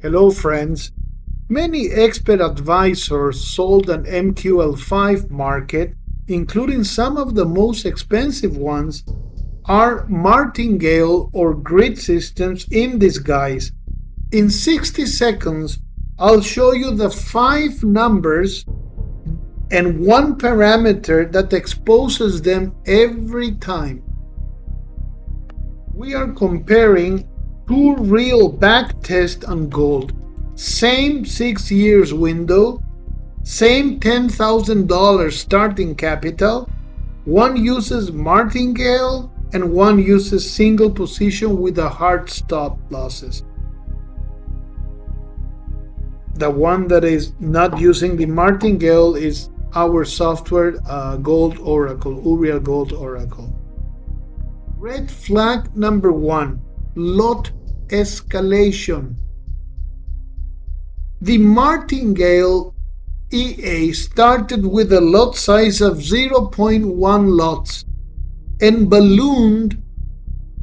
Hello friends. Many expert advisors sold an MQL5 market, including some of the most expensive ones, are martingale or grid systems in disguise. In 60 seconds, I'll show you the 5 numbers and one parameter that exposes them every time. We are comparing two real backtests on gold. Same 6 years window, same $10,000 starting capital. One uses martingale and one uses single position with a hard stop losses. The one that is not using the martingale is our software Gold Oracle, Uriel Gold Oracle. Red flag number 1, lot escalation. The martingale EA started with a lot size of 0.1 lots and ballooned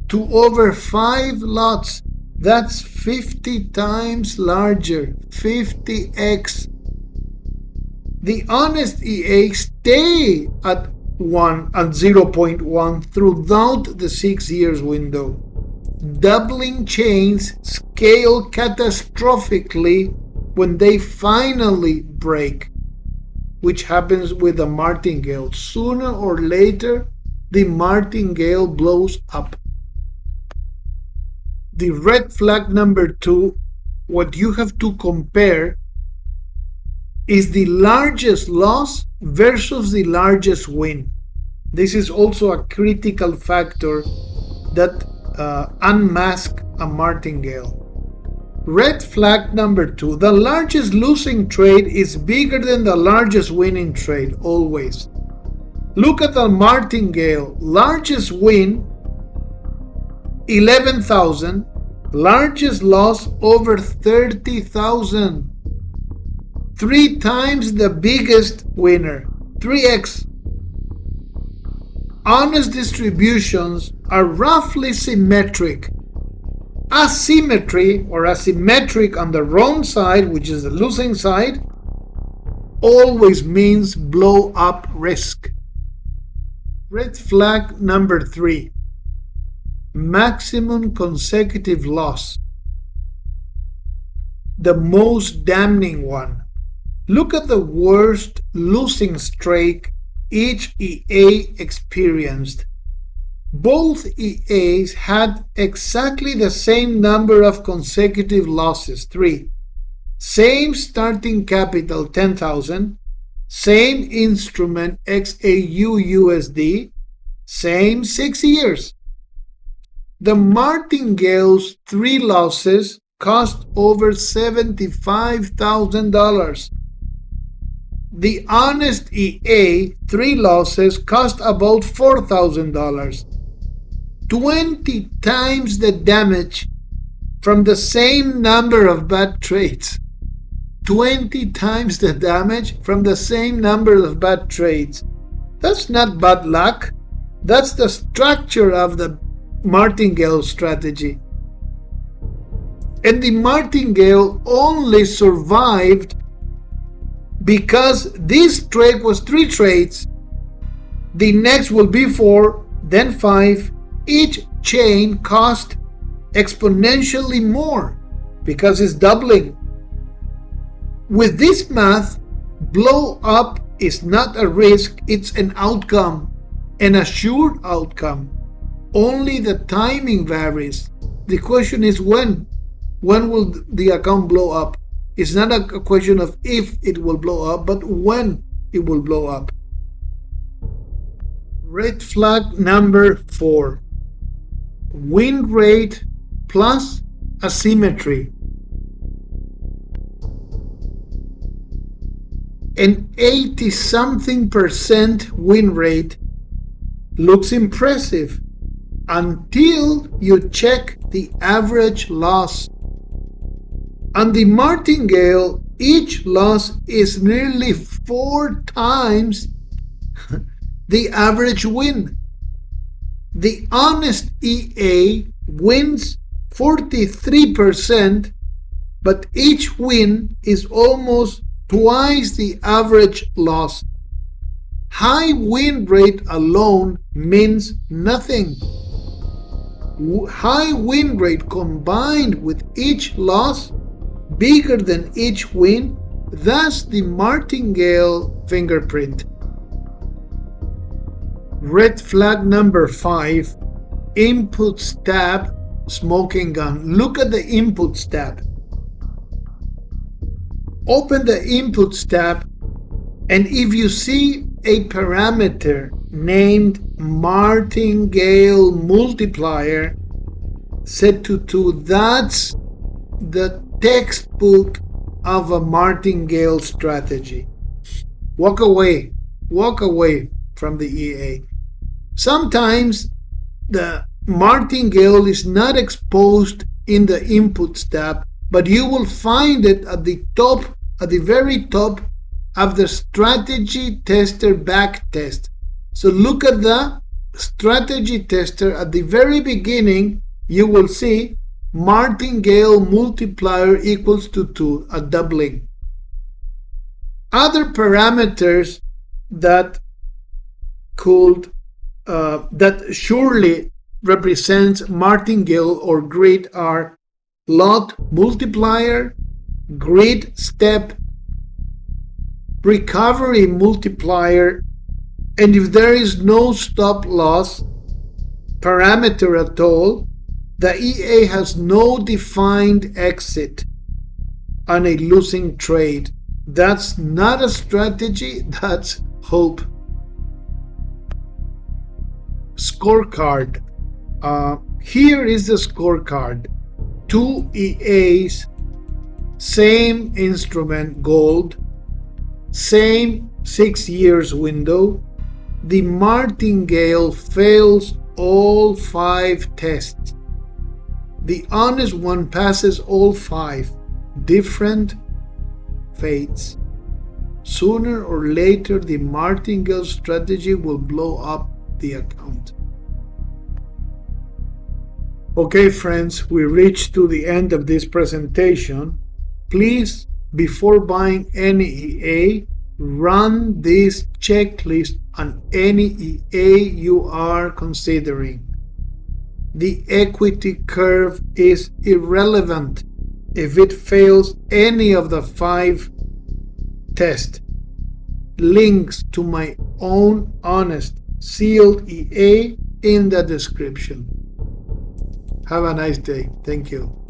to over 5 lots. That's 50 times larger, 50x. The honest EA stay at 0.1 throughout the 6 years window. Doubling chains scale catastrophically when they finally break, which happens with the martingale. Sooner or later, the martingale blows up. The red flag number 2, what you have to compare is the largest loss versus the largest win. This is also a critical factor that unmasks a martingale. Red flag number 2, the largest losing trade is bigger than the largest winning trade, always. Look at the martingale. Largest win, 11,000. Largest loss, over 30,000. 3 times the biggest winner, 3x. Honest distributions are roughly symmetric. Asymmetry or asymmetric on the wrong side, which is the losing side, always means blow up risk. Red flag number 3, maximum consecutive loss. The most damning one. Look at the worst losing streak each EA experienced. Both EAs had exactly the same number of consecutive losses, 3. Same starting capital, 10,000. Same instrument, XAU USD. Same 6 years. The martingale's 3 losses cost over $75,000. The honest EA 3 losses cost about $4,000. 20 times the damage from the same number of bad trades. 20 times the damage from the same number of bad trades. That's not bad luck. That's the structure of the martingale strategy. And the martingale only survived because this trade was 3 trades. The next will be 4, then 5. Each chain cost exponentially more because it's doubling. With this math, blow up is not a risk, it's an outcome, an assured outcome. Only the timing varies. The question is when. When will the account blow up? It's not a question of if it will blow up, but when it will blow up. Red flag number 4, win rate plus asymmetry. An 80-something% win rate looks impressive until you check the average loss. On the martingale, each loss is nearly 4 times the average win. The honest EA wins 43%, but each win is almost twice the average loss. High win rate alone means nothing. High win rate combined with each loss bigger than each win, that's the Martingale fingerprint. Red flag number 5, Inputs tab, smoking gun. Look at the Inputs tab. Open the Inputs tab, and if you see a parameter named Martingale multiplier set to 2, that's the textbook of a Martingale strategy. Walk away from the EA. Sometimes the Martingale is not exposed in the Inputs tab, but you will find it at the top, at the very top of the Strategy Tester backtest. So look at the Strategy Tester. At the very beginning, you will see Martingale multiplier equals to 2, a doubling. Other parameters that could that surely represents Martingale or grid are lot multiplier, grid step, recovery multiplier, and if there is no stop loss parameter at all, the EA has no defined exit on a losing trade. That's not a strategy, that's hope. Scorecard. Here is the scorecard. 2 EAs, same instrument, gold, same 6 years window. The Martingale fails all 5 tests. The honest one passes all 5. Different fates. Sooner or later, the Martingale strategy will blow up the account. Okay, friends, we reached to the end of this presentation. Please, before buying any EA, run this checklist on any EA you are considering. The equity curve is irrelevant if it fails any of the 5 tests. Links to my own honest sealed EA in the description. Have a nice day. Thank you.